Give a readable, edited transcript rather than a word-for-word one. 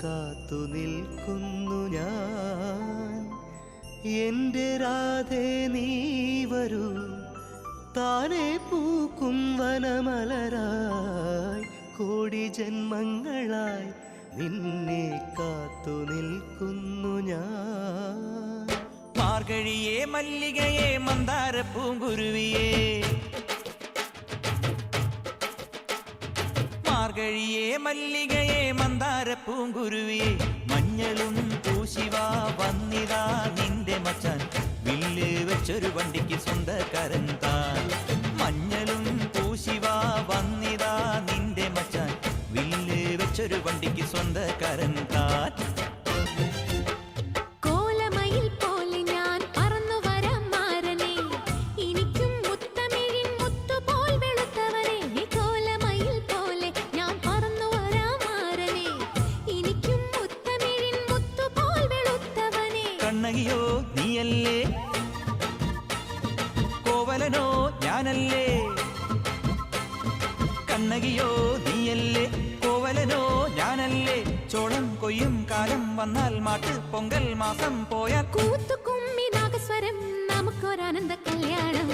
കാത്തു നിൽക്കുന്നു ഞാൻ. എൻ്റെ രാധേ നീ വരൂ, താനെ പൂക്കും വനമലരായി കോടി ജന്മങ്ങളായി നിന്നെ കാത്തു നിൽക്കുന്നു ഞാൻ. മാർഗഴിയേ മല്ലികയെ മന്ദാര പൂങ്കുരുവിയേ, മാർഗഴിയേ മല്ലികയെ മന്ദാര പൂങ്കുരുവിയേ, മഞ്ഞളും പൂശിവാ വന്നിതാ നിന്റെ മച്ചാൻ, വില്ല് വെച്ചൊരു വണ്ടിക്ക് സ്വന്തക്കാരൻ താൻ. മഞ്ഞളും പൂശിവാ വന്നിതാ നിന്റെ മച്ചാൻ, വില്ല് വെച്ചൊരു വണ്ടിക്ക് സ്വന്തക്കാരൻ താൻ. കണ്ണകിയോ നീയല്ലേ, കോവലനോ ഞാനല്ലേ. കണ്ണകിയോ നീയല്ലേ, കോവലനോ ഞാനല്ലേ. ചോളം കൊയ്യും കാലം വന്നാൽ മാട്ട് പൊങ്കൽ മാസം പോയാൽ കൂത്തുകുമ്മി നാഗസ്വരം നമുക്കൊരാനന്ദ കല്യാണം.